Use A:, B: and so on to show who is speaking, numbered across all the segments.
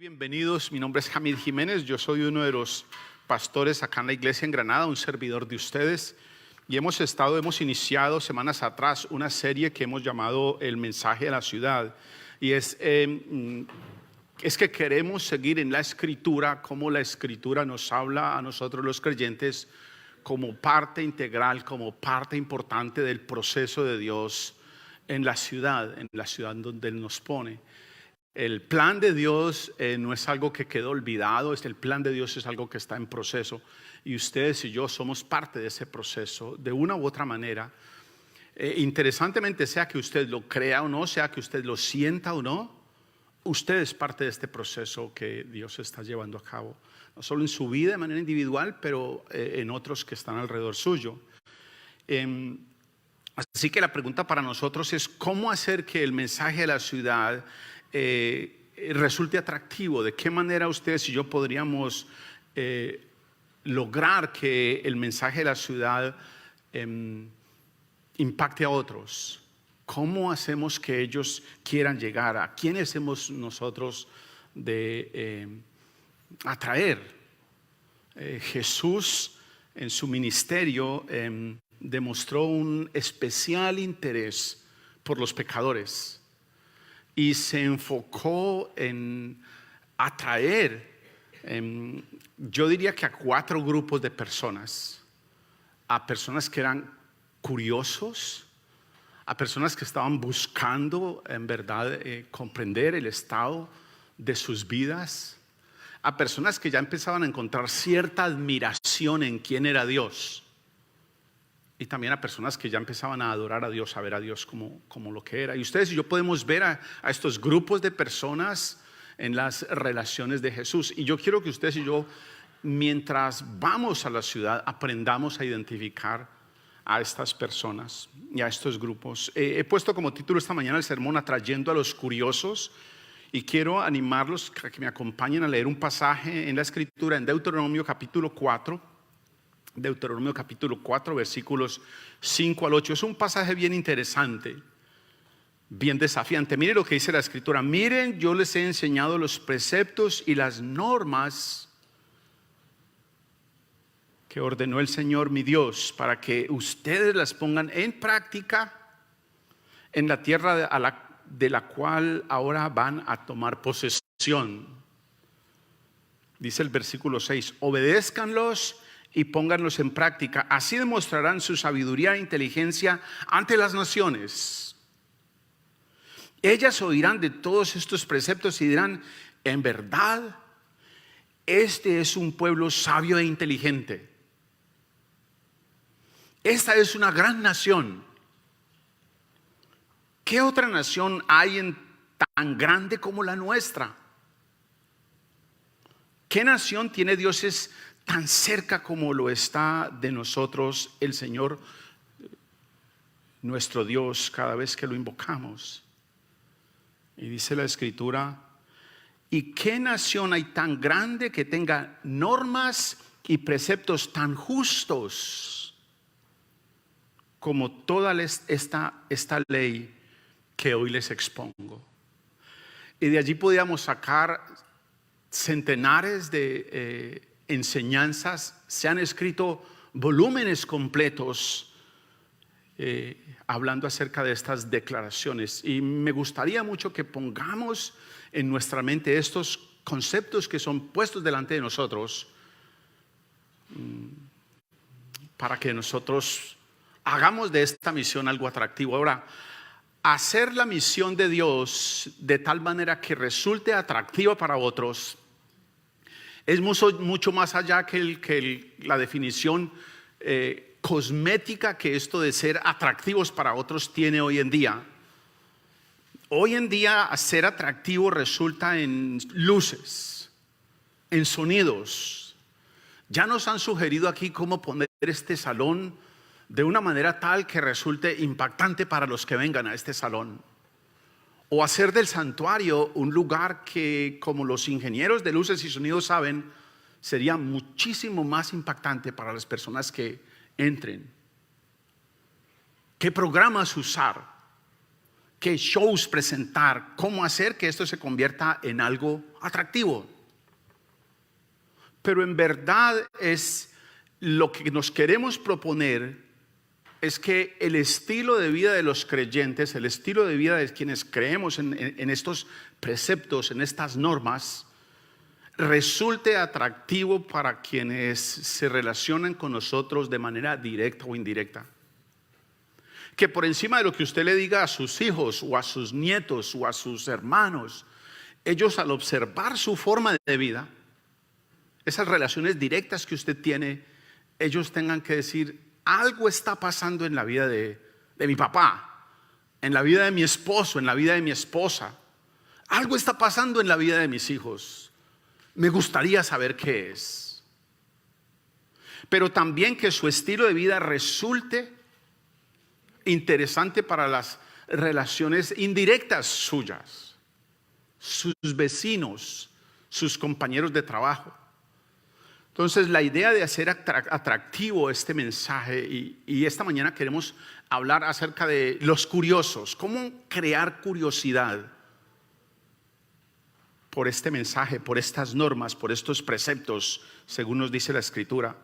A: Bienvenidos, mi nombre es Jamil Jiménez, yo soy uno de los pastores acá en la iglesia en Granada, un servidor de ustedes, y hemos iniciado semanas atrás una serie que hemos llamado El Mensaje de la Ciudad, y es que queremos seguir en la Escritura, como la Escritura nos habla a nosotros los creyentes como parte integral, como parte importante del proceso de Dios en la ciudad donde Él nos pone. El plan de Dios no es algo que quedó olvidado, el plan de Dios es algo que está en proceso y ustedes y yo somos parte de ese proceso de una u otra manera. Interesantemente, sea que usted lo crea o no, sea que usted lo sienta o no, usted es parte de este proceso que Dios está llevando a cabo, no solo en su vida de manera individual, pero en otros que están alrededor suyo. Así que la pregunta para nosotros es ¿cómo hacer que el mensaje de la ciudad resulte atractivo? ¿De qué manera ustedes y yo podríamos lograr que el mensaje de la ciudad impacte a otros? ¿Cómo hacemos que ellos quieran llegar? ¿A quiénes hemos nosotros de atraer? Jesús en su ministerio demostró un especial interés por los pecadores y se enfocó en atraer, yo diría que a 4 grupos de personas: a personas que eran curiosos, a personas que estaban buscando en verdad comprender el estado de sus vidas, a personas que ya empezaban a encontrar cierta admiración en quién era Dios, y también a personas que ya empezaban a adorar a Dios, a ver a Dios como lo que era. Y ustedes y yo podemos ver a estos grupos de personas en las relaciones de Jesús. Y yo quiero que ustedes y yo, mientras vamos a la ciudad, aprendamos a identificar a estas personas y a estos grupos. He puesto como título esta mañana el sermón Atrayendo a los curiosos, y quiero animarlos a que me acompañen a leer un pasaje en la Escritura en Deuteronomio capítulo 4. Deuteronomio capítulo 4, versículos 5 al 8. Es un pasaje bien interesante, bien desafiante. Miren lo que dice la Escritura: miren, yo les he enseñado los preceptos y las normas que ordenó el Señor mi Dios, para que ustedes las pongan en práctica en la tierra de la cual ahora van a tomar posesión. Dice el versículo 6: obedézcanlos y pónganlos en práctica, así demostrarán su sabiduría e inteligencia ante las naciones. Ellas oirán de todos estos preceptos y dirán: en verdad, este es un pueblo sabio e inteligente. Esta es una gran nación. ¿Qué otra nación hay tan grande como la nuestra? ¿Qué nación tiene dioses tan cerca como lo está de nosotros el Señor, nuestro Dios, cada vez que lo invocamos? Y dice la Escritura: ¿y qué nación hay tan grande que tenga normas y preceptos tan justos como toda esta ley que hoy les expongo? Y de allí podíamos sacar centenares de enseñanzas. Se han escrito volúmenes completos hablando acerca de estas declaraciones, y me gustaría mucho que pongamos en nuestra mente estos conceptos que son puestos delante de nosotros, para que nosotros hagamos de esta misión algo atractivo. Ahora, hacer la misión de Dios de tal manera que resulte atractiva para otros es mucho más allá que la definición cosmética que esto de ser atractivos para otros tiene hoy en día. Hoy en día ser atractivo resulta en luces, en sonidos. Ya nos han sugerido aquí cómo poner este salón de una manera tal que resulte impactante para los que vengan a este salón, o hacer del santuario un lugar que, como los ingenieros de luces y sonidos saben, sería muchísimo más impactante para las personas que entren. ¿Qué programas usar? qué shows presentar, cómo hacer que esto se convierta en algo atractivo. Pero en verdad es lo que nos queremos proponer, es que el estilo de vida de los creyentes, el estilo de vida de quienes creemos en estos preceptos, en estas normas, resulte atractivo para quienes se relacionan con nosotros de manera directa o indirecta. Que por encima de lo que usted le diga a sus hijos o a sus nietos o a sus hermanos, ellos al observar su forma de vida, esas relaciones directas que usted tiene, ellos tengan que decir: algo está pasando en la vida de mi papá, en la vida de mi esposo, en la vida de mi esposa. Algo está pasando en la vida de mis hijos. Me gustaría saber qué es. Pero también que su estilo de vida resulte interesante para las relaciones indirectas suyas, sus vecinos, sus compañeros de trabajo. Entonces, la idea de hacer atractivo este mensaje, y esta mañana queremos hablar acerca de los curiosos, cómo crear curiosidad por este mensaje, por estas normas, por estos preceptos, según nos dice la Escritura.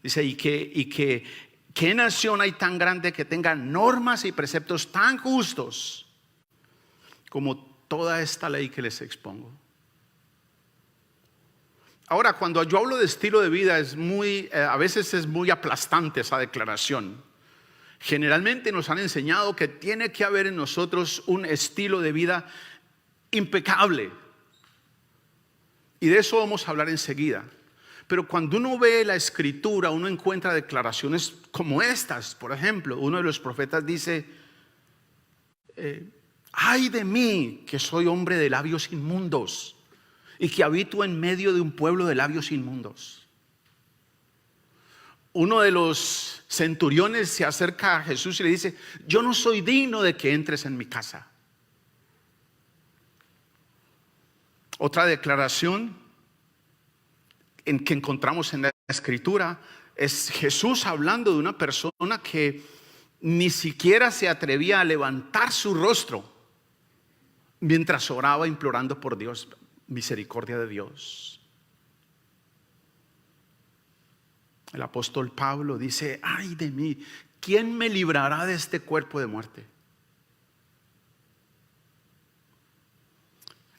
A: Dice: ¿qué nación hay tan grande que tenga normas y preceptos tan justos como toda esta ley que les expongo? Ahora, cuando yo hablo de estilo de vida, a veces es muy aplastante esa declaración. Generalmente nos han enseñado que tiene que haber en nosotros un estilo de vida impecable. Y de eso vamos a hablar enseguida. Pero cuando uno ve la Escritura, uno encuentra declaraciones como estas. Por ejemplo, uno de los profetas dice: ay de mí, que soy hombre de labios inmundos y que habito en medio de un pueblo de labios inmundos. Uno de los centuriones se acerca a Jesús y le dice: yo no soy digno de que entres en mi casa. Otra declaración que encontramos en la Escritura es Jesús hablando de una persona que ni siquiera se atrevía a levantar su rostro mientras oraba, implorando por Dios, misericordia de Dios. El apóstol Pablo dice: ay de mí, ¿quién me librará de este cuerpo de muerte?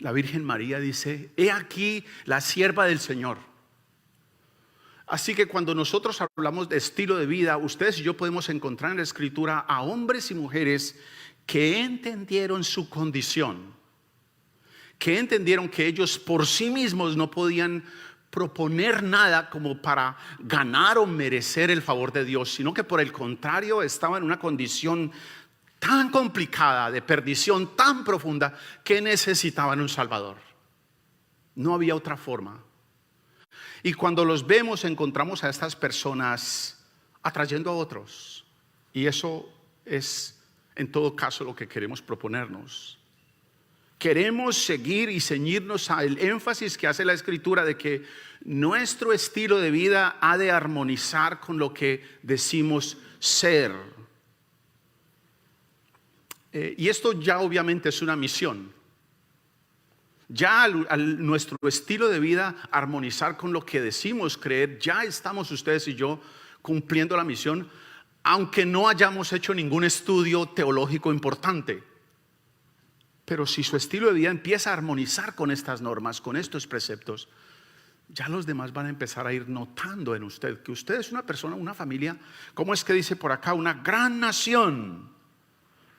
A: La Virgen María dice: he aquí la sierva del Señor. Así que cuando nosotros hablamos de estilo de vida, ustedes y yo podemos encontrar en la Escritura a hombres y mujeres que entendieron su condición, que entendieron que ellos por sí mismos no podían proponer nada como para ganar o merecer el favor de Dios, sino que por el contrario estaban en una condición tan complicada, de perdición tan profunda, que necesitaban un Salvador. No había otra forma. Y cuando los vemos, encontramos a estas personas atrayendo a otros. Y eso es en todo caso lo que queremos proponernos. Queremos seguir y ceñirnos al énfasis que hace la Escritura de que nuestro estilo de vida ha de armonizar con lo que decimos ser. Y esto ya obviamente es una misión. Ya al nuestro estilo de vida armonizar con lo que decimos creer, ya estamos ustedes y yo cumpliendo la misión, aunque no hayamos hecho ningún estudio teológico importante. Pero si su estilo de vida empieza a armonizar con estas normas, con estos preceptos, ya los demás van a empezar a ir notando en usted que usted es una persona, una familia, ¿cómo es que dice por acá? Una gran nación.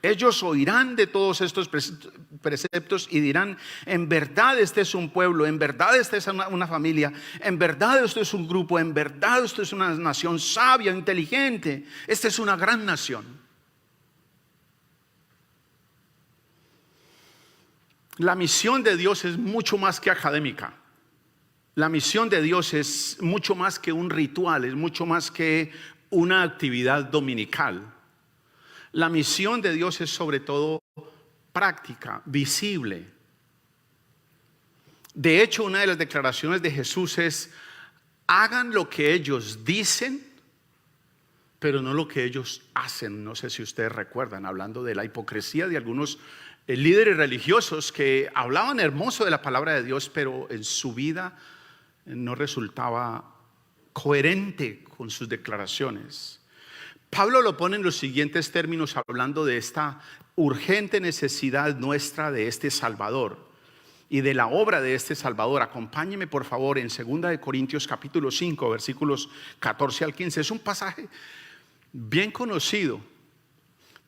A: Ellos oirán de todos estos preceptos y dirán: en verdad este es un pueblo, en verdad esta es una familia, en verdad esto es un grupo, en verdad esto es una nación sabia, inteligente, esta es una gran nación. La misión de Dios es mucho más que académica. La misión de Dios es mucho más que un ritual, es mucho más que una actividad dominical. La misión de Dios es sobre todo práctica, visible. De hecho, una de las declaraciones de Jesús es: hagan lo que ellos dicen, pero no lo que ellos hacen. No sé si ustedes recuerdan, hablando de la hipocresía de algunos líderes religiosos que hablaban hermoso de la palabra de Dios, pero en su vida no resultaba coherente con sus declaraciones. Pablo lo pone en los siguientes términos, hablando de esta urgente necesidad nuestra de este Salvador y de la obra de este Salvador. Acompáñeme por favor en 2 Corintios capítulo 5 versículos 14 al 15. Es un pasaje bien conocido,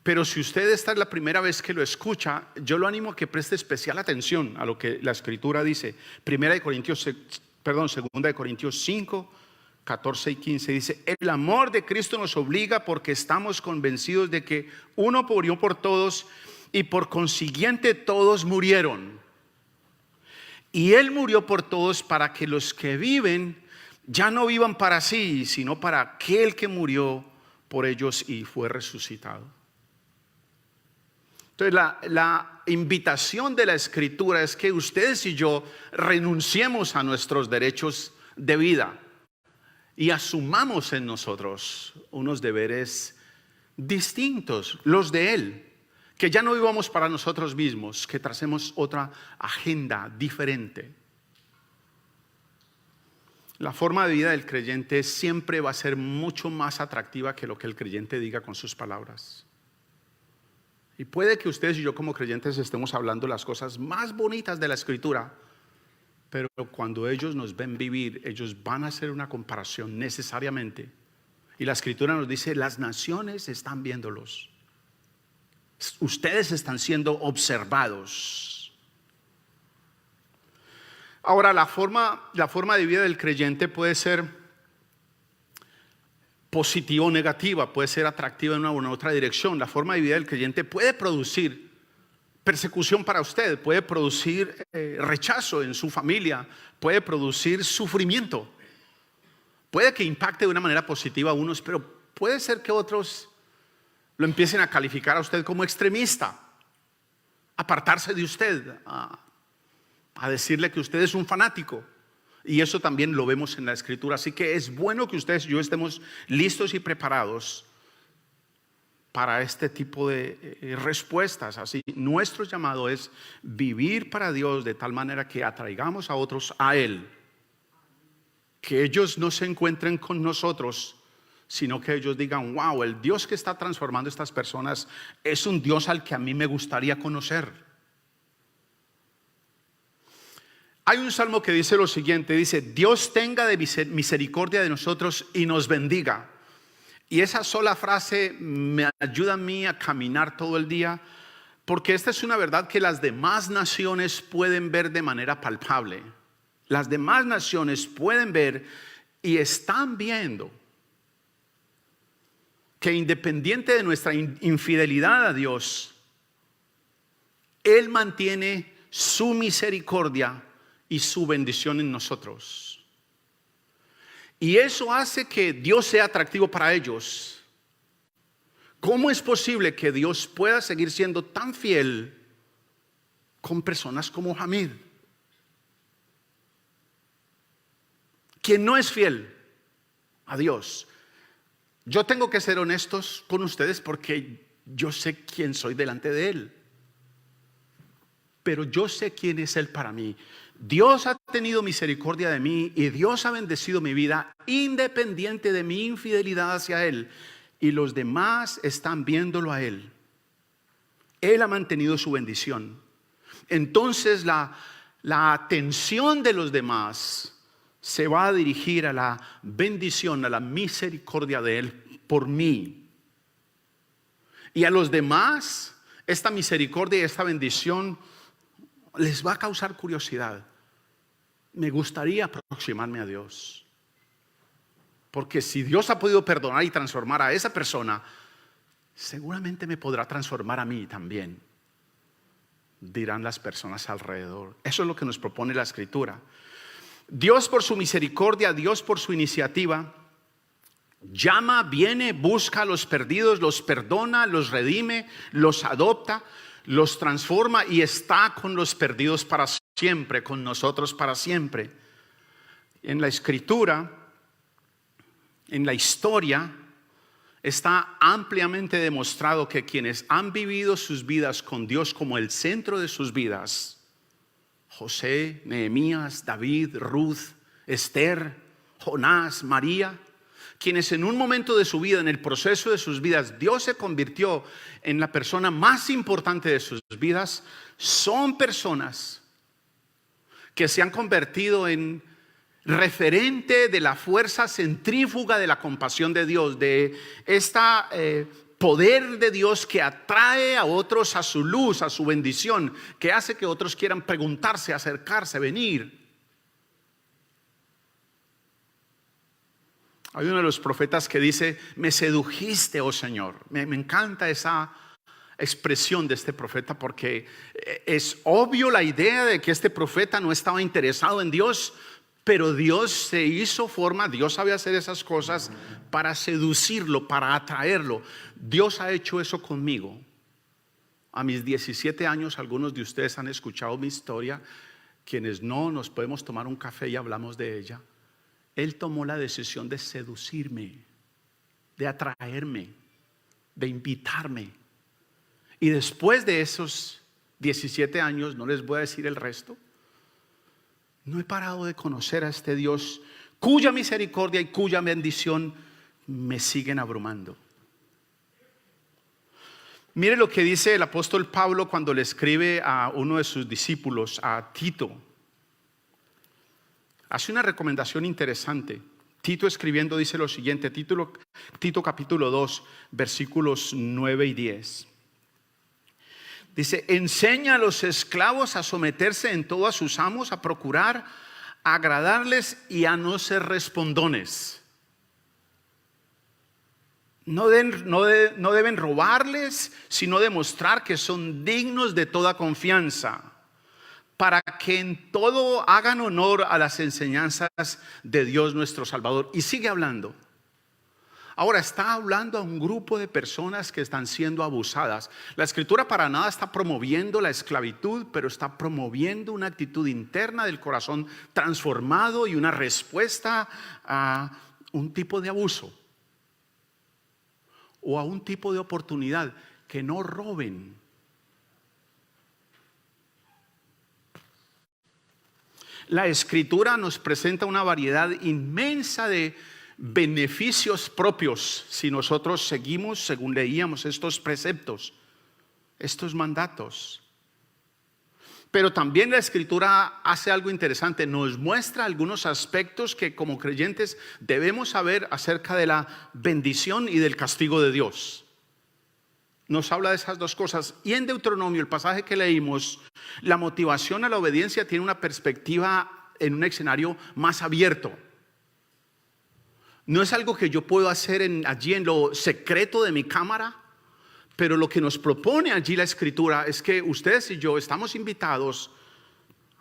A: pero si usted esta es la primera vez que lo escucha, yo lo animo a que preste especial atención a lo que la Escritura dice. 2 Corintios 5 14 y 15 dice: el amor de Cristo nos obliga, porque estamos convencidos de que uno murió por todos y por consiguiente todos murieron. Y Él murió por todos para que los que viven ya no vivan para sí, sino para aquel que murió por ellos y fue resucitado. Entonces la invitación de la Escritura es que ustedes y yo renunciemos a nuestros derechos de vida y asumamos en nosotros unos deberes distintos, los de Él. Que ya no vivamos para nosotros mismos, que tracemos otra agenda diferente. La forma de vida del creyente siempre va a ser mucho más atractiva que lo que el creyente diga con sus palabras. Y puede que ustedes y yo como creyentes estemos hablando las cosas más bonitas de la Escritura, pero cuando ellos nos ven vivir, ellos van a hacer una comparación necesariamente. Y la Escritura nos dice: las naciones están viéndolos. Ustedes están siendo observados. Ahora, la forma de vida del creyente puede ser positiva o negativa, puede ser atractiva en una u otra dirección. La forma de vida del creyente puede producir persecución para usted, puede producir rechazo en su familia, puede producir sufrimiento. Puede que impacte de una manera positiva a unos, pero puede ser que otros lo empiecen a calificar a usted como extremista, apartarse de usted, a decirle que usted es un fanático. Y eso también lo vemos en la Escritura. Así que es bueno que ustedes y yo estemos listos y preparados para este tipo de respuestas. Así, nuestro llamado es vivir para Dios de tal manera que atraigamos a otros a Él. Que ellos no se encuentren con nosotros, sino que ellos digan: wow, el Dios que está transformando a estas personas es un Dios al que a mí me gustaría conocer. Hay un salmo que dice lo siguiente, dice: Dios tenga de misericordia de nosotros y nos bendiga. Y esa sola frase me ayuda a mí a caminar todo el día, porque esta es una verdad que las demás naciones pueden ver de manera palpable. Las demás naciones pueden ver y están viendo que independiente de nuestra infidelidad a Dios, Él mantiene su misericordia y su bendición en nosotros. Y eso hace que Dios sea atractivo para ellos. ¿Cómo es posible que Dios pueda seguir siendo tan fiel con personas como Hamid, quien no es fiel a Dios? Yo tengo que ser honestos con ustedes porque yo sé quién soy delante de Él. Pero yo sé quién es Él para mí. Dios ha tenido misericordia de mí y Dios ha bendecido mi vida independiente de mi infidelidad hacia Él. Y los demás están viéndolo a Él. Él ha mantenido su bendición. Entonces la atención de los demás se va a dirigir a la bendición, a la misericordia de Él por mí. Y a los demás, esta misericordia y esta bendición les va a causar curiosidad. Me gustaría aproximarme a Dios, porque si Dios ha podido perdonar y transformar a esa persona, seguramente me podrá transformar a mí también, dirán las personas alrededor. Eso es lo que nos propone la Escritura. Dios por su misericordia, Dios por su iniciativa, llama, viene, busca a los perdidos, los perdona, los redime, los adopta, los transforma y está con los perdidos para siempre, con nosotros para siempre. En la Escritura, en la historia, Está ampliamente demostrado que quienes han vivido sus vidas con Dios como el centro de sus vidas, José, Nehemías, David, Ruth, Esther, Jonás, María, quienes en un momento de su vida, en el proceso de sus vidas, Dios se convirtió en la persona más importante de sus vidas, son personas que se han convertido en referente de la fuerza centrífuga de la compasión de Dios, de esta poder de Dios que atrae a otros a su luz, a su bendición, que hace que otros quieran preguntarse, acercarse, venir. Hay uno de los profetas que dice: me sedujiste, oh Señor. Me encanta esa expresión de este profeta, porque es obvio la idea de que este profeta no estaba interesado en Dios, pero Dios se hizo forma, Dios sabía hacer esas cosas para seducirlo, para atraerlo. Dios ha hecho eso conmigo. A mis 17 años, algunos de ustedes han escuchado mi historia. Quienes no, nos podemos tomar un café y hablamos de ella. Él tomó la decisión de seducirme, de atraerme, de invitarme. Y después de esos 17 años, no les voy a decir el resto, no he parado de conocer a este Dios cuya misericordia y cuya bendición me siguen abrumando. Mire lo que dice el apóstol Pablo cuando le escribe a uno de sus discípulos, a Tito. Hace una recomendación interesante. Tito escribiendo dice lo siguiente, Tito capítulo 2, versículos 9 y 10. Dice: enseña a los esclavos a someterse en todo a sus amos, a procurar agradarles y a no ser respondones. No deben robarles, sino demostrar que son dignos de toda confianza, para que en todo hagan honor a las enseñanzas de Dios nuestro Salvador. Y sigue hablando. Ahora está hablando a un grupo de personas que están siendo abusadas. La Escritura para nada está promoviendo la esclavitud, pero está promoviendo una actitud interna del corazón transformado y una respuesta a un tipo de abuso o a un tipo de oportunidad. Que no roben. La Escritura nos presenta una variedad inmensa de beneficios propios si nosotros seguimos, según leíamos, estos preceptos, estos mandatos. Pero también la Escritura hace algo interesante, nos muestra algunos aspectos que como creyentes debemos saber acerca de la bendición y del castigo de Dios. Nos habla de esas dos cosas. Y en Deuteronomio, el pasaje que leímos, la motivación a la obediencia tiene una perspectiva en un escenario más abierto. No es algo que yo puedo hacer allí en lo secreto de mi cámara, pero lo que nos propone allí la Escritura es que ustedes y yo estamos invitados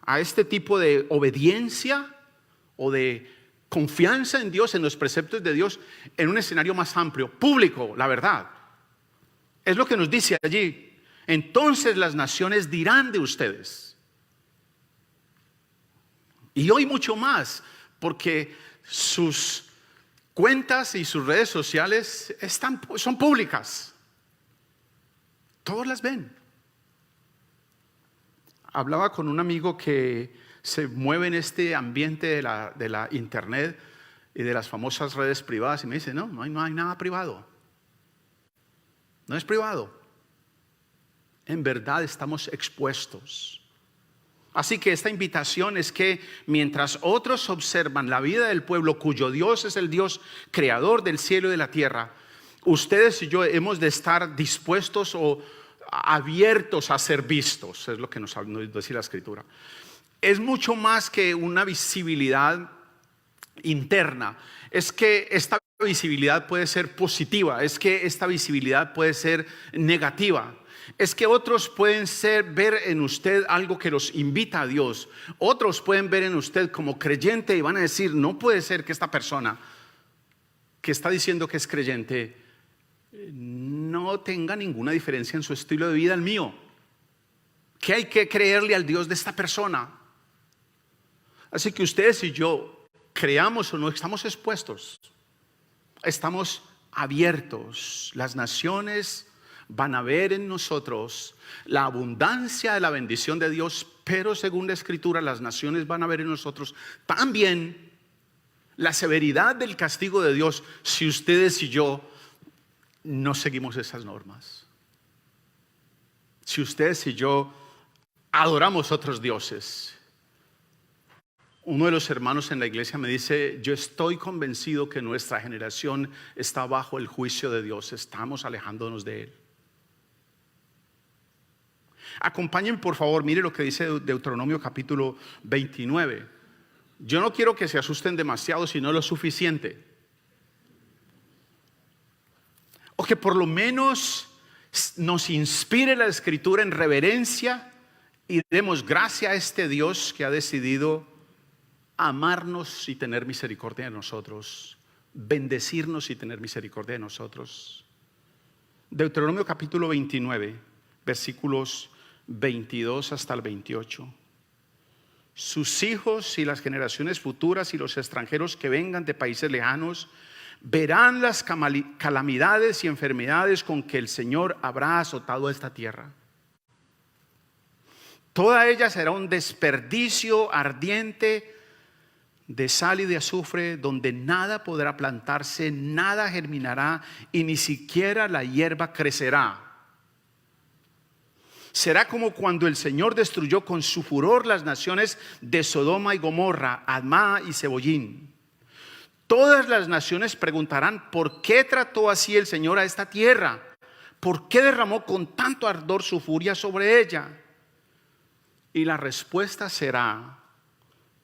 A: a este tipo de obediencia o de confianza en Dios, en los preceptos de Dios, en un escenario más amplio, público, la verdad. Es lo que nos dice allí. Entonces las naciones dirán de ustedes. Y hoy mucho más, porque sus cuentas y sus redes sociales son públicas. Todos las ven. Hablaba con un amigo que se mueve en este ambiente de la internet y de las famosas redes privadas y me dice: no hay nada privado. No es privado. En verdad estamos expuestos. Así que esta invitación es que mientras otros observan la vida del pueblo cuyo Dios es el Dios creador del cielo y de la tierra, ustedes y yo hemos de estar dispuestos o abiertos a ser vistos. Es lo que nos dice la Escritura. Es mucho más que una visibilidad interna. Es que esta visibilidad puede ser positiva, es que esta visibilidad puede ser negativa. Es que otros pueden ver en usted algo que los invita a Dios. Otros pueden ver en usted como creyente y van a decir: no puede ser que esta persona que está diciendo que es creyente no tenga ninguna diferencia en su estilo de vida al mío. Que hay que creerle al Dios de esta persona. Así que ustedes y yo, creamos o no, estamos expuestos. Estamos abiertos. Las naciones van a ver en nosotros la abundancia de la bendición de Dios, pero según la Escritura, las naciones van a ver en nosotros también la severidad del castigo de Dios si ustedes y yo no seguimos esas normas. Si ustedes y yo adoramos otros dioses. Uno de los hermanos en la iglesia me dice: yo estoy convencido que nuestra generación está bajo el juicio de Dios, estamos alejándonos de Él. Acompáñenme por favor, mire lo que dice Deuteronomio capítulo 29. Yo no quiero que se asusten demasiado, sino lo suficiente. O que por lo menos nos inspire la Escritura en reverencia y demos gracia a este Dios que ha decidido amarnos y tener misericordia de nosotros, bendecirnos y tener misericordia de nosotros. Deuteronomio capítulo 29, versículos 22 hasta el 28. Sus hijos y las generaciones futuras y los extranjeros que vengan de países lejanos verán las calamidades y enfermedades con que el Señor habrá azotado esta tierra. Toda ella será un desperdicio ardiente de sal y de azufre, donde nada podrá plantarse, nada germinará y ni siquiera la hierba crecerá. Será como cuando el Señor destruyó con su furor las naciones de Sodoma y Gomorra, Admá y Zeboyín. Todas las naciones preguntarán: ¿por qué trató así el Señor a esta tierra? ¿Por qué derramó con tanto ardor su furia sobre ella? Y la respuesta será: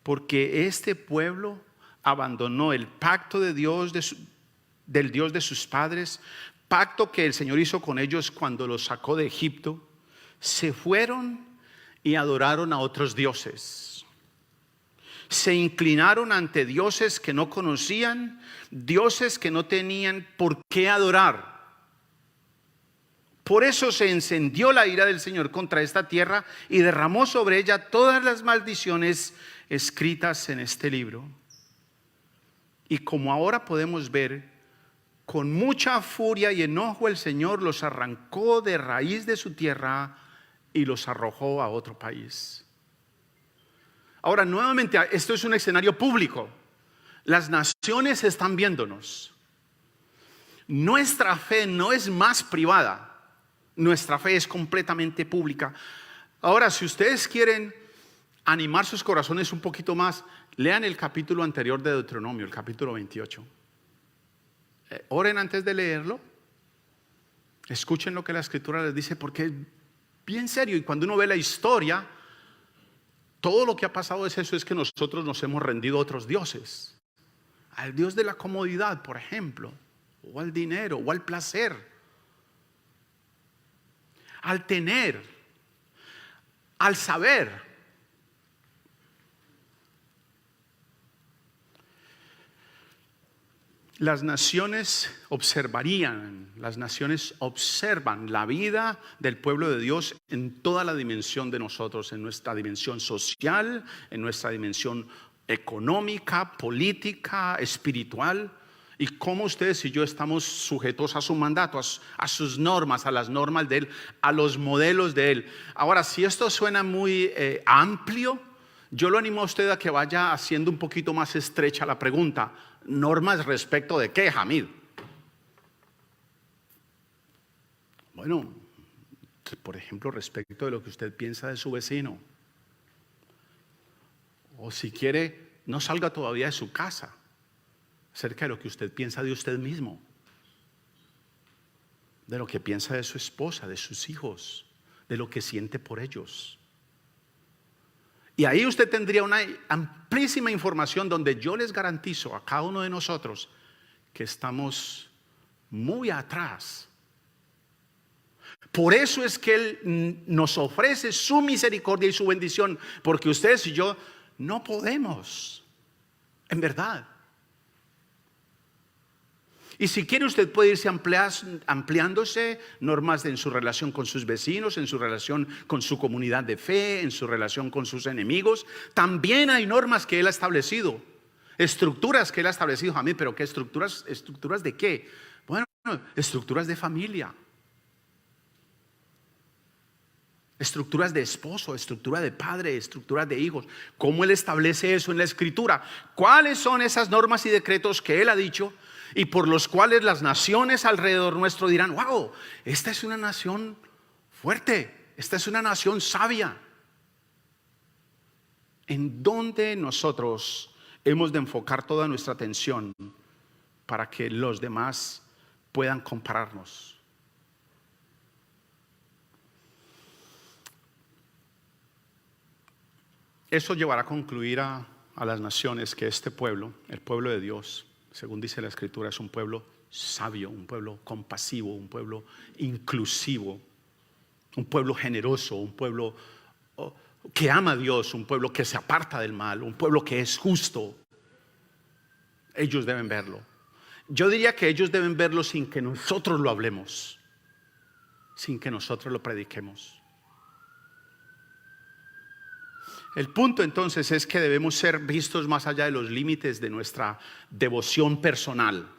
A: porque este pueblo abandonó el pacto de Dios, del Dios de sus padres, pacto que el Señor hizo con ellos cuando los sacó de Egipto. Se fueron y adoraron a otros dioses. Se inclinaron ante dioses que no conocían, dioses que no tenían por qué adorar. Por eso se encendió la ira del Señor contra esta tierra y derramó sobre ella todas las maldiciones escritas en este libro. Y como ahora podemos ver, con mucha furia y enojo el Señor los arrancó de raíz de su tierra y los arrojó a otro país. Ahora, nuevamente, esto es un escenario público. Las naciones están viéndonos. Nuestra fe no es más privada. Nuestra fe es completamente pública. Ahora, si ustedes quieren animar sus corazones un poquito más, lean el capítulo anterior de Deuteronomio, el capítulo 28. Oren antes de leerlo. Escuchen lo que la Escritura les dice, porque es bien serio. Y cuando uno ve la historia, todo lo que ha pasado es eso: es que nosotros nos hemos rendido a otros dioses. Al Dios de la comodidad, por ejemplo, o al dinero, o al placer, al tener, al saber. Las naciones observan la vida del pueblo de Dios en toda la dimensión de nosotros, en nuestra dimensión social, en nuestra dimensión económica, política, espiritual, y cómo ustedes y yo estamos sujetos a su mandato, a sus normas, a las normas de Él, a los modelos de Él. Ahora, si esto suena muy amplio, yo lo animo a usted a que vaya haciendo un poquito más estrecha la pregunta. ¿Normas respecto de qué, Hamid? Bueno, por ejemplo, respecto de lo que usted piensa de su vecino. O si quiere, no salga todavía de su casa, acerca de lo que usted piensa de usted mismo, de lo que piensa de su esposa, de sus hijos, de lo que siente por ellos. Y ahí usted tendría una amplísima información donde yo les garantizo a cada uno de nosotros que estamos muy atrás. Por eso es que Él nos ofrece su misericordia y su bendición, porque ustedes y yo no podemos, en verdad. Y si quiere, usted puede irse ampliándose normas en su relación con sus vecinos, en su relación con su comunidad de fe, en su relación con sus enemigos. También hay normas que Él ha establecido. Estructuras que Él ha establecido, Jamil, pero ¿qué estructuras? ¿Estructuras de qué? Bueno, estructuras de familia. Estructuras de esposo, estructura de padre, estructuras de hijos. ¿Cómo Él establece eso en la Escritura? ¿Cuáles son esas normas y decretos que Él ha dicho y por los cuales las naciones alrededor nuestro dirán: wow, esta es una nación fuerte, esta es una nación sabia? ¿En dónde nosotros hemos de enfocar toda nuestra atención para que los demás puedan compararnos? Eso llevará a concluir a las naciones que este pueblo, el pueblo de Dios, según dice la Escritura, es un pueblo sabio, un pueblo compasivo, un pueblo inclusivo, un pueblo generoso, un pueblo que ama a Dios, un pueblo que se aparta del mal, un pueblo que es justo. Ellos deben verlo. Yo diría que ellos deben verlo sin que nosotros lo hablemos, sin que nosotros lo prediquemos. El punto entonces es que debemos ser vistos más allá de los límites de nuestra devoción personal,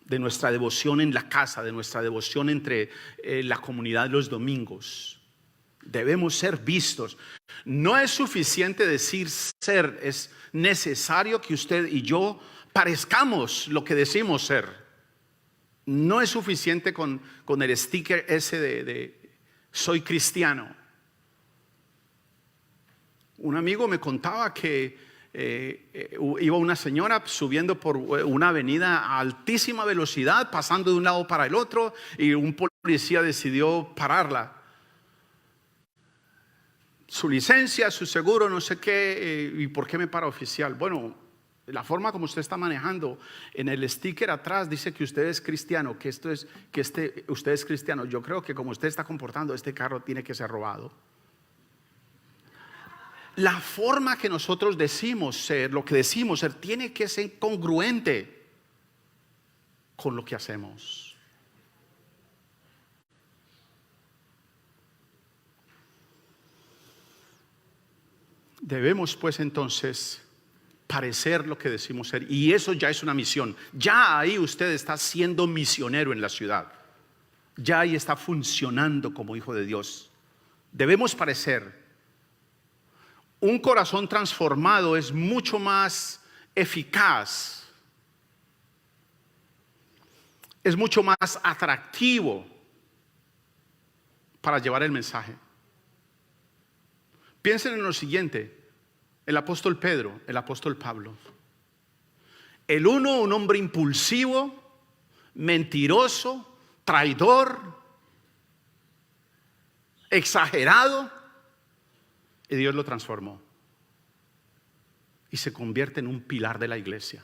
A: de nuestra devoción en la casa, de nuestra devoción entre la comunidad los domingos. Debemos ser vistos. No es suficiente decir ser, es necesario que usted y yo parezcamos lo que decimos ser. No es suficiente con el sticker ese de soy cristiano. Un amigo me contaba que iba una señora subiendo por una avenida a altísima velocidad, pasando de un lado para el otro, y un policía decidió pararla. Su licencia, su seguro, no sé qué, ¿y por qué me para, oficial? Bueno, la forma como usted está manejando, en el sticker atrás dice que usted es cristiano, usted es cristiano. Yo creo que como usted está comportando, este carro tiene que ser robado. La forma que nosotros decimos ser, lo que decimos ser, tiene que ser congruente con lo que hacemos. Debemos pues entonces parecer lo que decimos ser, y eso ya es una misión. Ya ahí usted está siendo misionero en la ciudad, ya ahí está funcionando como hijo de Dios. Debemos parecer. Un corazón transformado es mucho más eficaz, es mucho más atractivo para llevar el mensaje. Piensen en lo siguiente: el apóstol Pedro, el apóstol Pablo. El uno, un hombre impulsivo, mentiroso, traidor, exagerado. Y Dios lo transformó y se convierte en un pilar de la iglesia.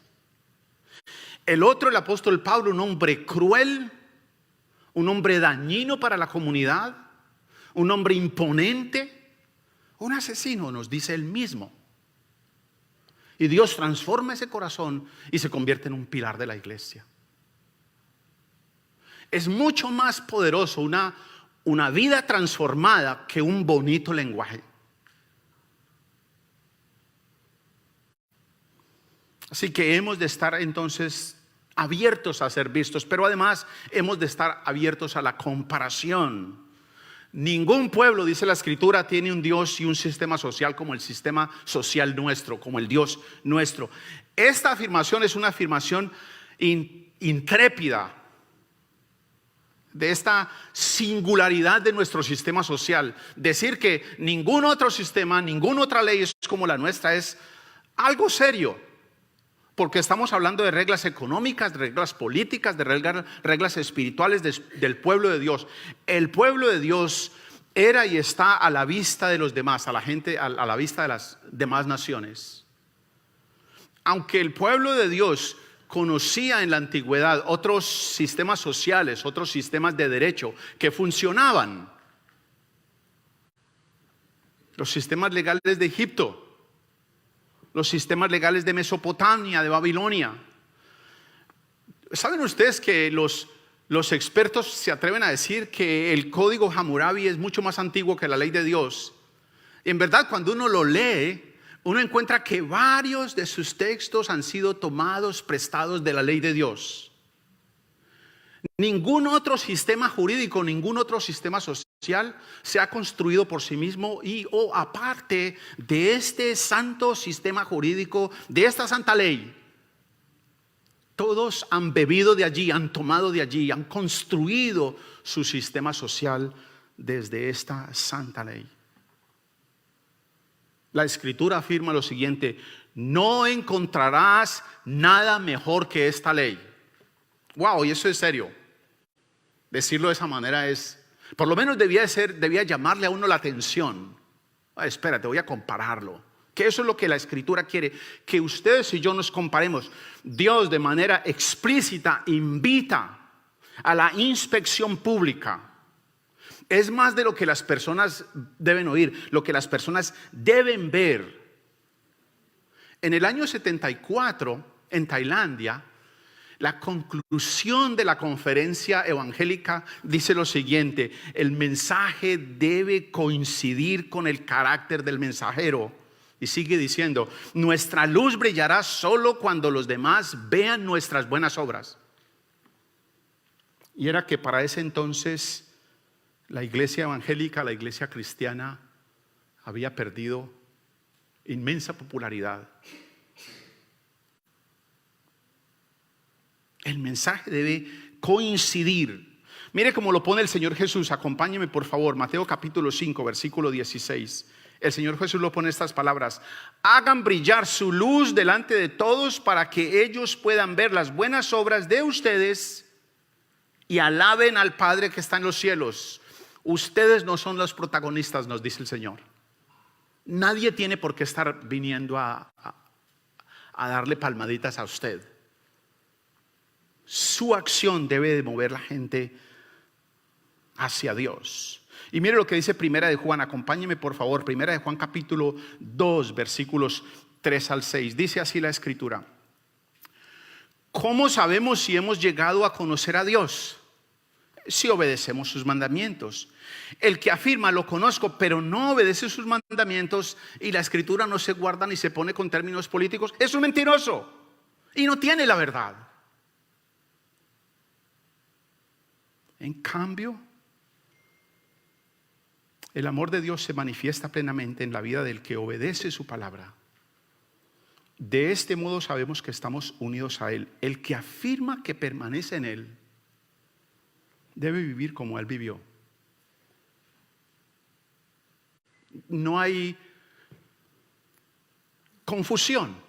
A: El otro, el apóstol Pablo, un hombre cruel, un hombre dañino para la comunidad, un hombre imponente, un asesino, nos dice él mismo. Y Dios transforma ese corazón y se convierte en un pilar de la iglesia. Es mucho más poderoso una vida transformada que un bonito lenguaje. Así que hemos de estar entonces abiertos a ser vistos, pero además hemos de estar abiertos a la comparación. Ningún pueblo, dice la Escritura, tiene un Dios y un sistema social como el sistema social nuestro, como el Dios nuestro. Esta afirmación es una afirmación intrépida de esta singularidad de nuestro sistema social. Decir que ningún otro sistema, ninguna otra ley es como la nuestra es algo serio. Porque estamos hablando de reglas económicas, de reglas políticas, de reglas espirituales del pueblo de Dios. El pueblo de Dios era y está a la vista de los demás, a la gente, a la vista de las demás naciones. Aunque el pueblo de Dios conocía en la antigüedad otros sistemas sociales, otros sistemas de derecho que funcionaban. Los sistemas legales de Egipto, los sistemas legales de Mesopotamia, de Babilonia. ¿Saben ustedes que los expertos se atreven a decir que el código Hammurabi es mucho más antiguo que la ley de Dios? Y en verdad, cuando uno lo lee, uno encuentra que varios de sus textos han sido tomados, prestados de la ley de Dios. Ningún otro sistema jurídico, ningún otro sistema social se ha construido por sí mismo o aparte de este santo sistema jurídico, de esta santa ley. Todos han bebido de allí, han tomado de allí, han construido su sistema social desde esta santa ley. La Escritura afirma lo siguiente: no encontrarás nada mejor que esta ley. Wow, y eso es serio. Decirlo de esa manera es, por lo menos debía llamarle a uno la atención. Espérate, voy a compararlo. Que eso es lo que la Escritura quiere, que ustedes y yo nos comparemos. Dios de manera explícita invita a la inspección pública. Es más de lo que las personas deben oír, lo que las personas deben ver. En el año 74, en Tailandia, la conclusión de la conferencia evangélica dice lo siguiente: el mensaje debe coincidir con el carácter del mensajero. Y sigue diciendo: nuestra luz brillará solo cuando los demás vean nuestras buenas obras. Y era que para ese entonces la iglesia evangélica, la iglesia cristiana, había perdido inmensa popularidad. El mensaje debe coincidir. Mire cómo lo pone el Señor Jesús. Acompáñeme por favor, Mateo capítulo 5, versículo 16. El Señor Jesús lo pone estas palabras: hagan brillar su luz delante de todos para que ellos puedan ver las buenas obras de ustedes y alaben al Padre que está en los cielos. Ustedes no son los protagonistas, nos dice el Señor. Nadie tiene por qué estar viniendo a darle palmaditas a usted. Su acción debe de mover la gente hacia Dios. Y mire lo que dice Primera de Juan. Acompáñeme por favor, Primera de Juan capítulo 2, versículos 3 al 6. Dice así la Escritura: ¿cómo sabemos si hemos llegado a conocer a Dios? Si obedecemos sus mandamientos. El que afirma lo conozco pero no obedece sus mandamientos, y la Escritura no se guarda ni se pone con términos políticos, es un mentiroso y no tiene la verdad. En cambio, el amor de Dios se manifiesta plenamente en la vida del que obedece su palabra. De este modo sabemos que estamos unidos a Él. El que afirma que permanece en Él debe vivir como Él vivió. No hay confusión.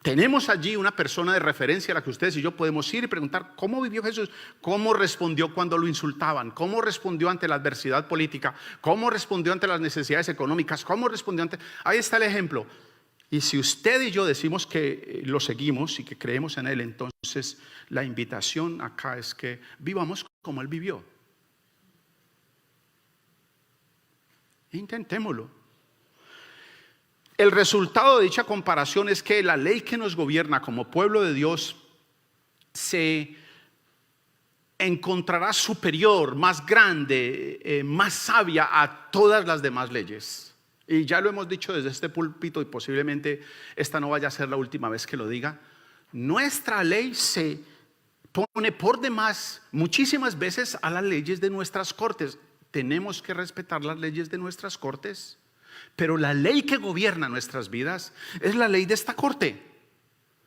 A: Tenemos allí una persona de referencia a la que ustedes y yo podemos ir y preguntar: ¿cómo vivió Jesús? ¿Cómo respondió cuando lo insultaban? ¿Cómo respondió ante la adversidad política? ¿Cómo respondió ante las necesidades económicas? ¿Cómo respondió ante...? Ahí está el ejemplo. Y si usted y yo decimos que lo seguimos y que creemos en Él, entonces la invitación acá es que vivamos como Él vivió. Intentémoslo. El resultado de dicha comparación es que la ley que nos gobierna como pueblo de Dios se encontrará superior, más grande, más sabia a todas las demás leyes. Y ya lo hemos dicho desde este púlpito, y posiblemente esta no vaya a ser la última vez que lo diga. Nuestra ley se pone por demás muchísimas veces a las leyes de nuestras cortes. Tenemos que respetar las leyes de nuestras cortes, pero la ley que gobierna nuestras vidas es la ley de esta corte,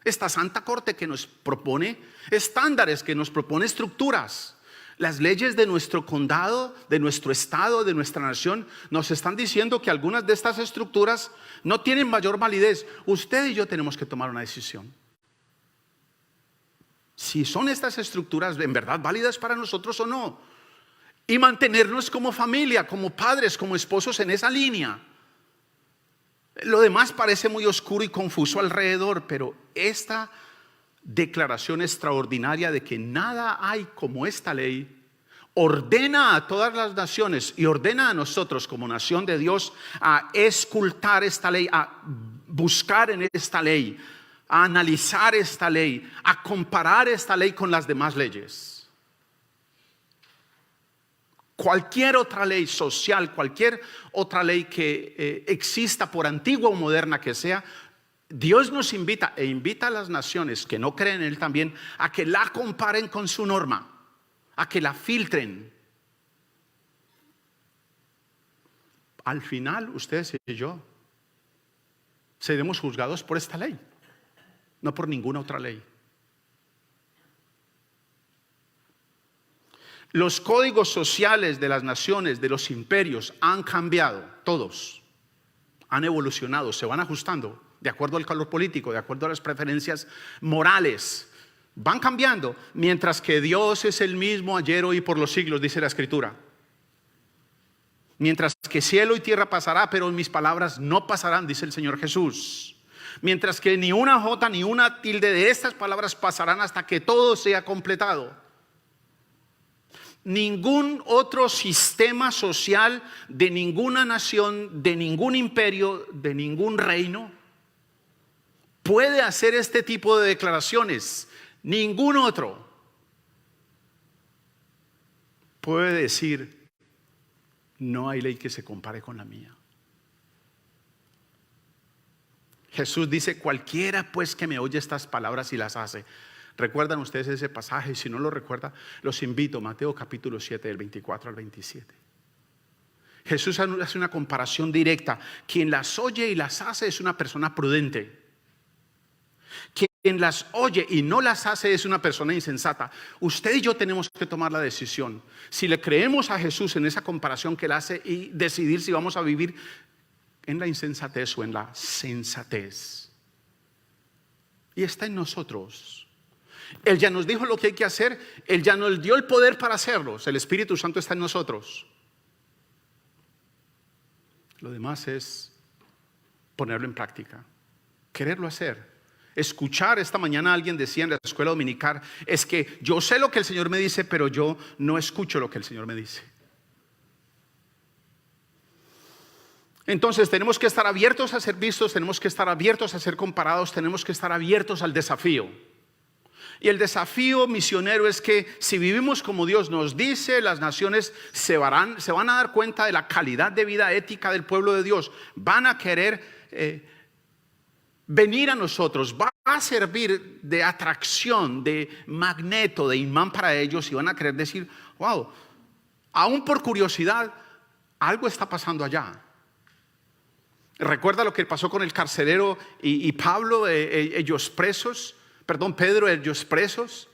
A: esta santa corte que nos propone estándares, que nos propone estructuras. Las leyes de nuestro condado, de nuestro estado, de nuestra nación nos están diciendo que algunas de estas estructuras no tienen mayor validez. Usted y yo tenemos que tomar una decisión. Si son estas estructuras en verdad válidas para nosotros o no, y mantenernos como familia, como padres, como esposos en esa línea. Lo demás parece muy oscuro y confuso alrededor, pero esta declaración extraordinaria de que nada hay como esta ley ordena a todas las naciones y ordena a nosotros como nación de Dios a escultar esta ley, a buscar en esta ley, a analizar esta ley, a comparar esta ley con las demás leyes. cualquier otra ley social, cualquier otra ley que exista, por antigua o moderna que sea, Dios nos invita e invita a las naciones que no creen en Él también a que la comparen con su norma, a que la filtren. Al final, ustedes y yo seremos juzgados por esta ley, no por ninguna otra ley. Los códigos sociales de las naciones, de los imperios, han cambiado, todos. Han evolucionado, se van ajustando de acuerdo al calor político, de acuerdo a las preferencias morales. Van cambiando, mientras que Dios es el mismo ayer, hoy y por los siglos, dice la Escritura. Mientras que cielo y tierra pasará, pero mis palabras no pasarán, dice el Señor Jesús. Mientras que ni una jota ni una tilde de estas palabras pasarán hasta que todo sea completado. Ningún otro sistema social de ninguna nación, de ningún imperio, de ningún reino puede hacer este tipo de declaraciones. Ningún otro puede decir: no hay ley que se compare con la mía. Jesús dice: cualquiera pues que me oye estas palabras y las hace. ¿Recuerdan ustedes ese pasaje? Si no lo recuerdan, los invito. Mateo capítulo 7, del 24 al 27. Jesús hace una comparación directa. Quien las oye y las hace es una persona prudente. Quien las oye y no las hace es una persona insensata. Usted y yo tenemos que tomar la decisión. Si le creemos a Jesús en esa comparación que él hace, y decidir si vamos a vivir en la insensatez o en la sensatez. Y está en nosotros. Él ya nos dijo lo que hay que hacer. Él ya nos dio el poder para hacerlo. El Espíritu Santo está en nosotros. Lo demás es ponerlo en práctica, quererlo hacer. Escuchar. Esta mañana alguien decía en la escuela dominical: es que yo sé lo que el Señor me dice, pero yo no escucho lo que el Señor me dice. Entonces tenemos que estar abiertos a ser vistos, tenemos que estar abiertos a ser comparados, tenemos que estar abiertos al desafío. Y el desafío misionero es que si vivimos como Dios nos dice, las naciones se van a dar cuenta de la calidad de vida ética del pueblo de Dios. Van a querer venir a nosotros, va a servir de atracción, de magneto, de imán para ellos, y van a querer decir: wow, aún por curiosidad, algo está pasando allá. ¿Recuerda lo que pasó con el carcelero y Pablo, ellos presos? Pedro, ellos presos,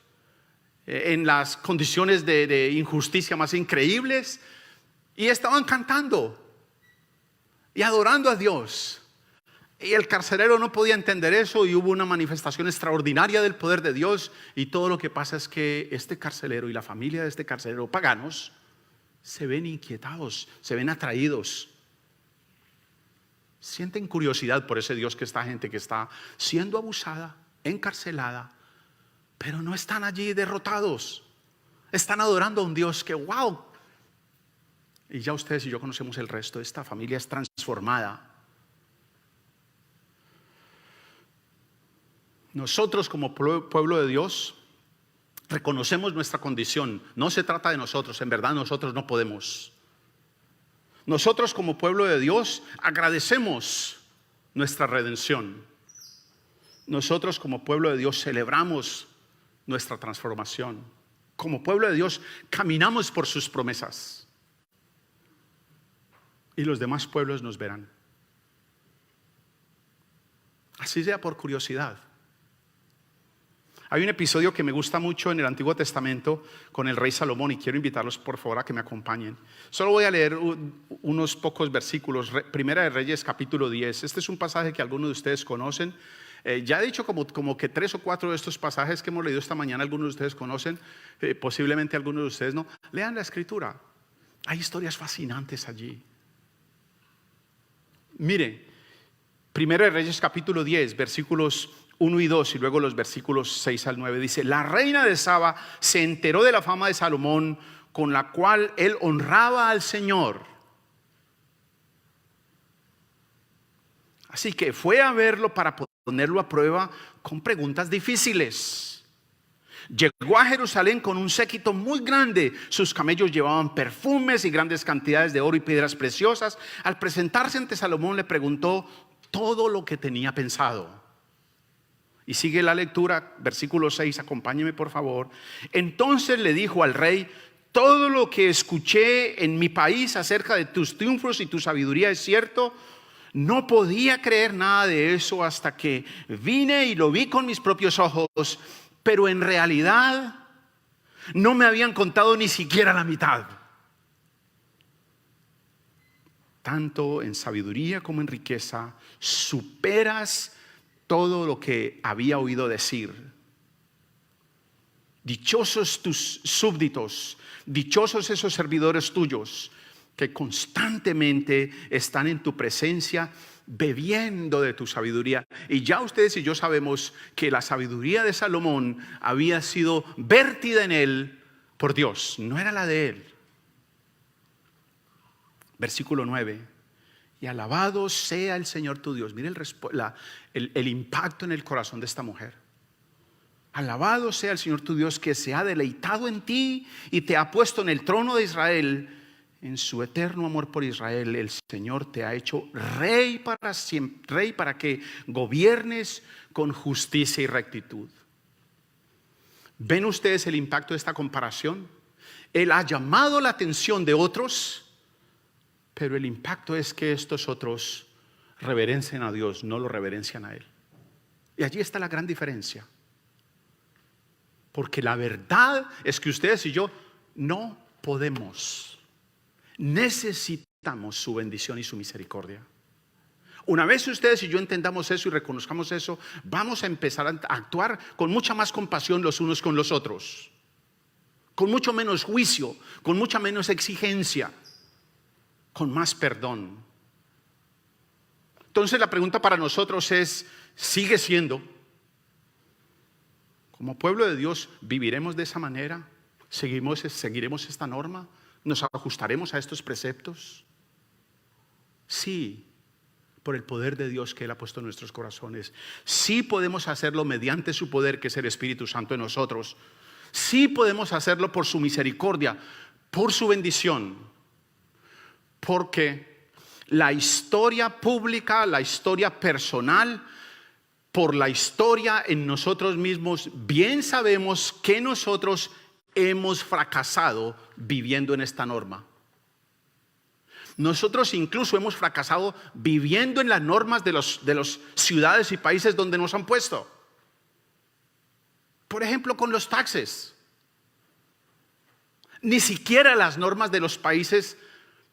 A: en las condiciones de injusticia más increíbles, y estaban cantando y adorando a Dios. Y el carcelero no podía entender eso, y hubo una manifestación extraordinaria del poder de Dios. Y todo lo que pasa es que este carcelero y la familia de este carcelero, paganos, se ven inquietados, se ven atraídos. Sienten curiosidad por ese Dios, que esta gente que está siendo abusada, encarcelada, pero no están allí derrotados. Están adorando a un Dios que, wow. Y ya ustedes y yo conocemos el resto. Esta familia es transformada. Nosotros como pueblo de Dios reconocemos nuestra condición. No se trata de nosotros, en verdad nosotros no podemos. Nosotros como pueblo de Dios agradecemos nuestra redención. Nosotros como pueblo de Dios celebramos nuestra transformación. Como pueblo de Dios caminamos por sus promesas. Y los demás pueblos nos verán. Así sea por curiosidad. Hay un episodio que me gusta mucho en el Antiguo Testamento con el rey Salomón, y quiero invitarlos por favor a que me acompañen. Solo voy a leer unos pocos versículos. Primera de Reyes capítulo 10. Este es un pasaje que algunos de ustedes conocen. Ya he dicho como que 3 o 4 de estos pasajes que hemos leído esta mañana, algunos de ustedes conocen, posiblemente algunos de ustedes no. Lean la Escritura. Hay historias fascinantes allí. Mire, Primera de Reyes capítulo 10, versículos 1 y 2, y luego los versículos 6 al 9. Dice: la reina de Saba se enteró de la fama de Salomón, con la cual él honraba al Señor. Así que fue a verlo para ponerlo a prueba con preguntas difíciles. Llegó a Jerusalén con un séquito muy grande. Sus camellos llevaban perfumes y grandes cantidades de oro y piedras preciosas. Al presentarse ante Salomón le preguntó todo lo que tenía pensado. Y sigue la lectura, versículo 6, acompáñeme por favor. Entonces le dijo al rey: todo lo que escuché en mi país acerca de tus triunfos y tu sabiduría es cierto. No podía creer nada de eso hasta que vine y lo vi con mis propios ojos, pero en realidad no me habían contado ni siquiera la mitad. Tanto en sabiduría como en riqueza superas todo lo que había oído decir. Dichosos tus súbditos, dichosos esos servidores tuyos que constantemente están en tu presencia bebiendo de tu sabiduría. Y ya ustedes y yo sabemos que la sabiduría de Salomón había sido vertida en él por Dios, no era la de él. Versículo 9. Y alabado sea el Señor tu Dios. Mire el impacto en el corazón de esta mujer. Alabado sea el Señor tu Dios, que se ha deleitado en ti y te ha puesto en el trono de Israel. En su eterno amor por Israel, el Señor te ha hecho rey para siempre, rey para que gobiernes con justicia y rectitud. ¿Ven ustedes el impacto de esta comparación? Él ha llamado la atención de otros, pero el impacto es que estos otros reverencian a Dios, no lo reverencian a Él. Y allí está la gran diferencia. Porque la verdad es que ustedes y yo no podemos. Necesitamos su bendición y su misericordia. Una vez ustedes y yo entendamos eso y reconozcamos eso, vamos a empezar a actuar con mucha más compasión los unos con los otros, con mucho menos juicio, con mucha menos exigencia, con más perdón. Entonces la pregunta para nosotros es, sigue siendo, como pueblo de Dios, ¿viviremos de esa manera? ¿Seguiremos esta norma? ¿Nos ajustaremos a estos preceptos? Sí, por el poder de Dios que Él ha puesto en nuestros corazones. Sí podemos hacerlo mediante su poder, que es el Espíritu Santo en nosotros. Sí podemos hacerlo por su misericordia, por su bendición. Porque la historia pública, la historia personal, por la historia en nosotros mismos, bien sabemos que nosotros hemos fracasado viviendo en esta norma. Nosotros incluso hemos fracasado viviendo en las normas de las ciudades y países donde nos han puesto. Por ejemplo, con los taxes. Ni siquiera las normas de los países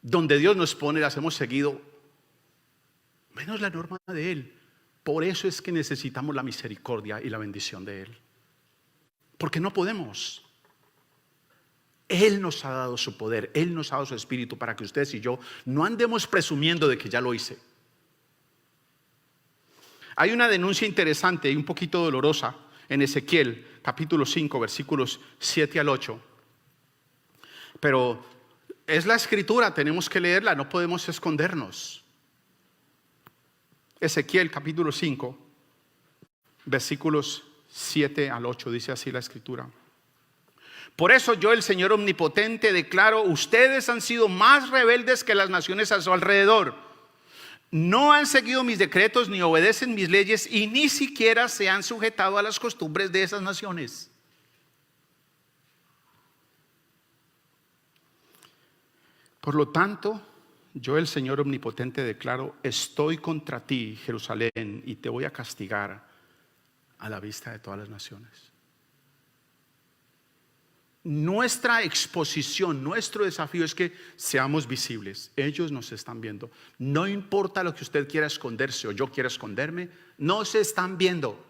A: donde Dios nos pone las hemos seguido, menos la norma de Él. Por eso es que necesitamos la misericordia y la bendición de Él. Porque no podemos. Él nos ha dado su poder, Él nos ha dado su espíritu para que ustedes y yo no andemos presumiendo de que ya lo hice. Hay una denuncia interesante y un poquito dolorosa en Ezequiel, capítulo 5, versículos 7 al 8. Pero es la escritura, tenemos que leerla, no podemos escondernos. Ezequiel, capítulo 5, versículos 7 al 8, dice así la escritura. Por eso yo, el Señor omnipotente, declaro: ustedes han sido más rebeldes que las naciones a su alrededor. No han seguido mis decretos ni obedecen mis leyes y ni siquiera se han sujetado a las costumbres de esas naciones. Por lo tanto, yo, el Señor omnipotente, declaro: estoy contra ti, Jerusalén, y te voy a castigar a la vista de todas las naciones. Nuestra exposición, nuestro desafío es que seamos visibles. Ellos nos están viendo. No importa lo que usted quiera esconderse o yo quiera esconderme, no se están viendo.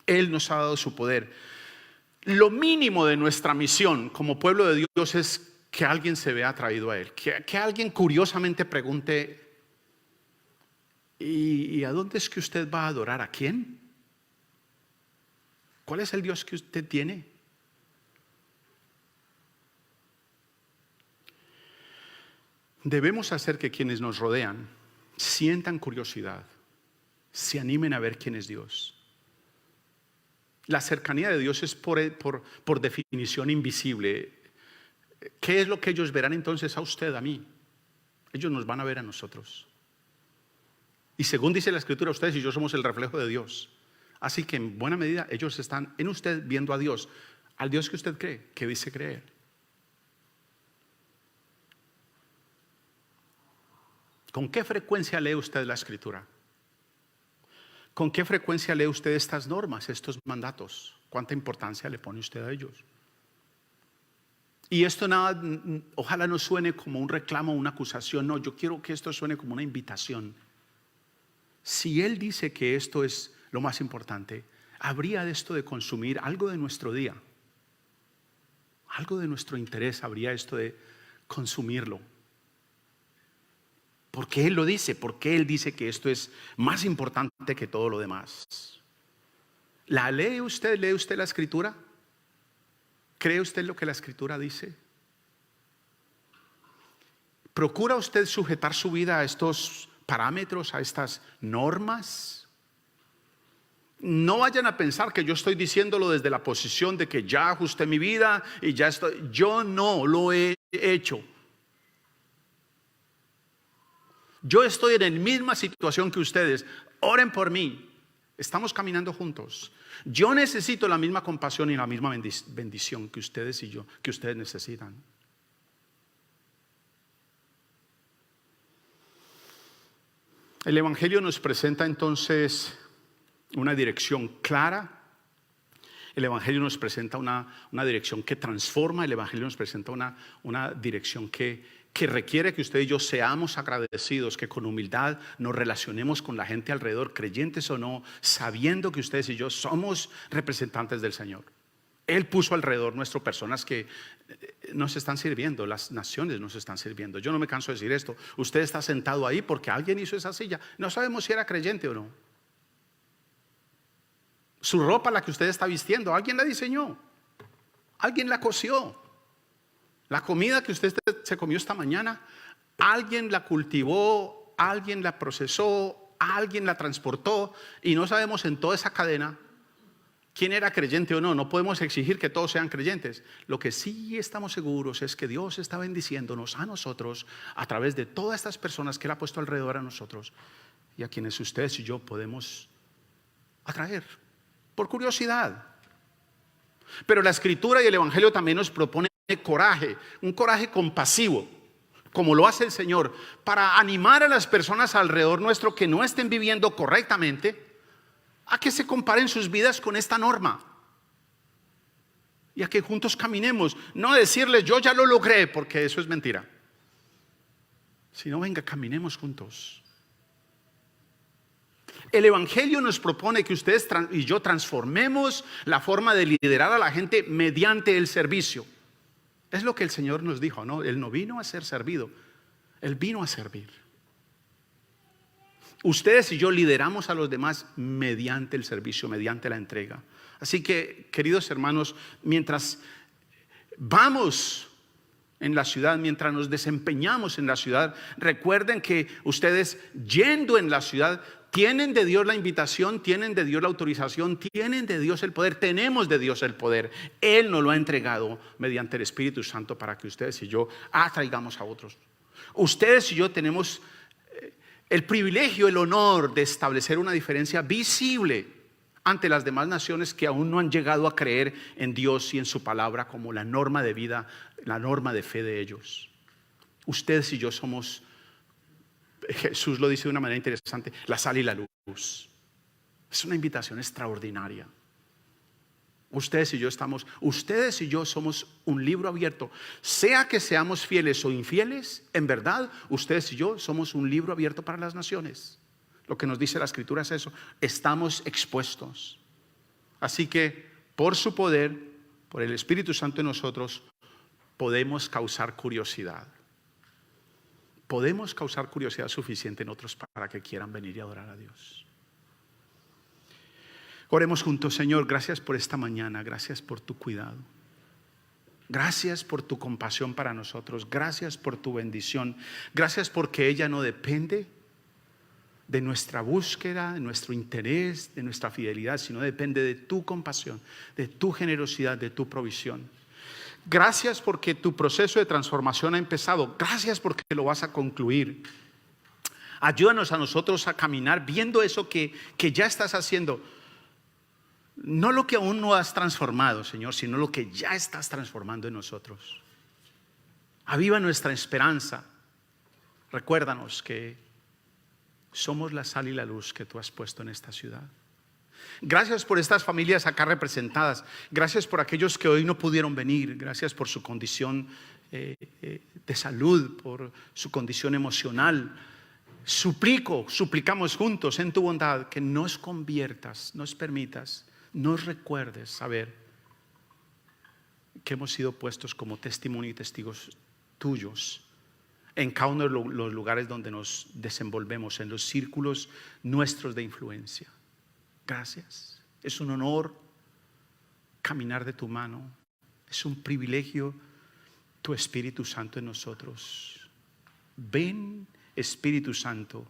A: Él nos ha dado su poder. Lo mínimo de nuestra misión como pueblo de Dios es que alguien se vea atraído a Él. Que alguien curiosamente pregunte: ¿y a dónde es que usted va a adorar? ¿A quién? ¿Cuál es el Dios que usted tiene? Debemos hacer que quienes nos rodean sientan curiosidad se animen a ver quién es Dios. La cercanía de Dios es por definición invisible. ¿Qué es lo que ellos verán entonces a usted, a mí? Ellos nos van a ver a nosotros. Y según dice la Escritura, ustedes y yo somos el reflejo de Dios. Así que en buena medida ellos están en usted viendo a Dios, al Dios que usted cree, que dice creer. ¿Con qué frecuencia lee usted la Escritura? ¿Con qué frecuencia lee usted estas normas, estos mandatos? ¿Cuánta importancia le pone usted a ellos? Y esto nada, ojalá no suene como un reclamo, una acusación. No, yo quiero que esto suene como una invitación. Si Él dice que esto es lo más importante, habría de esto de consumir algo de nuestro día, algo de nuestro interés, habría esto de consumirlo. Porque Él lo dice, porque Él dice que esto es más importante que todo lo demás. ¿La lee usted? ¿Lee usted la Escritura? ¿Cree usted lo que la Escritura dice? ¿Procura usted sujetar su vida a estos parámetros, a estas normas? No vayan a pensar que yo estoy diciéndolo desde la posición de que ya ajusté mi vida y ya estoy. Yo no lo he hecho. Yo estoy en la misma situación que ustedes. Oren por mí. Estamos caminando juntos. Yo necesito la misma compasión y la misma bendición que ustedes y yo, que ustedes necesitan. El Evangelio nos presenta entonces una dirección clara. El Evangelio nos presenta una dirección que transforma. El Evangelio nos presenta una dirección que requiere que usted y yo seamos agradecidos, que con humildad nos relacionemos con la gente alrededor, creyentes o no, sabiendo que ustedes y yo somos representantes del Señor. Él puso alrededor nuestro personas que nos están sirviendo, las naciones nos están sirviendo. Yo no me canso de decir esto. Usted está sentado ahí porque alguien hizo esa silla. No sabemos si era creyente o no. Su ropa, la que usted está vistiendo, alguien la diseñó, alguien la cosió. La comida que usted se comió esta mañana, alguien la cultivó, alguien la procesó, alguien la transportó, y no sabemos en toda esa cadena quién era creyente o no. No podemos exigir que todos sean creyentes. Lo que sí estamos seguros es que Dios está bendiciéndonos a nosotros a través de todas estas personas que Él ha puesto alrededor a nosotros y a quienes ustedes y yo podemos atraer por curiosidad. Pero la Escritura y el Evangelio también nos propone coraje, un coraje compasivo, como lo hace el Señor, para animar a las personas alrededor nuestro que no estén viviendo correctamente, a que se comparen sus vidas con esta norma y a que juntos caminemos. No decirles yo ya lo logré, porque eso es mentira, sino venga, caminemos juntos. El Evangelio nos propone que ustedes y yo transformemos la forma de liderar a la gente mediante el servicio. Es lo que el Señor nos dijo, ¿no? Él no vino a ser servido, Él vino a servir. Ustedes y yo lideramos a los demás mediante el servicio, mediante la entrega. Así que, queridos hermanos, mientras vamos en la ciudad, mientras nos desempeñamos en la ciudad, recuerden que ustedes yendo en la ciudad tienen de Dios la invitación, tienen de Dios la autorización, tienen de Dios el poder, tenemos de Dios el poder. Él nos lo ha entregado mediante el Espíritu Santo para que ustedes y yo atraigamos a otros. Ustedes y yo tenemos el privilegio, el honor de establecer una diferencia visible ante las demás naciones que aún no han llegado a creer en Dios y en su palabra como la norma de vida, la norma de fe de ellos. Ustedes y yo somos, Jesús lo dice de una manera interesante, la sal y la luz. Es una invitación extraordinaria. Ustedes y yo somos un libro abierto. Sea que seamos fieles o infieles, en verdad, ustedes y yo somos un libro abierto para las naciones. Lo que nos dice la Escritura es eso. Estamos expuestos. Así que, por su poder, por el Espíritu Santo en nosotros, podemos causar curiosidad. Podemos causar curiosidad suficiente en otros para que quieran venir y adorar a Dios. Oremos juntos. Señor, gracias por esta mañana, gracias por tu cuidado, gracias por tu compasión para nosotros, gracias por tu bendición, gracias porque ella no depende de nuestra búsqueda, de nuestro interés, de nuestra fidelidad, sino depende de tu compasión, de tu generosidad, de tu provisión. Gracias porque tu proceso de transformación ha empezado. Gracias porque lo vas a concluir. Ayúdanos a nosotros a caminar viendo eso que ya estás haciendo. No lo que aún no has transformado, Señor, sino lo que ya estás transformando en nosotros. Aviva nuestra esperanza. Recuérdanos que somos la sal y la luz que tú has puesto en esta ciudad. Gracias por estas familias acá representadas. Gracias por aquellos que hoy no pudieron venir. Gracias por su condición de salud, por su condición emocional. Suplicamos juntos en tu bondad que nos conviertas, nos permitas, nos recuerdes saber que hemos sido puestos como testimonio y testigos tuyos en cada uno de los lugares donde nos desenvolvemos, en los círculos nuestros de influencia. Gracias. Es un honor caminar de tu mano. Es un privilegio tu Espíritu Santo en nosotros. Ven, Espíritu Santo,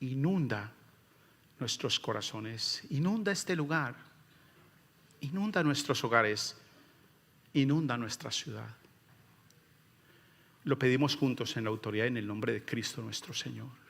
A: inunda nuestros corazones, inunda este lugar, inunda nuestros hogares, inunda nuestra ciudad. Lo pedimos juntos en la autoridad y en el nombre de Cristo nuestro Señor.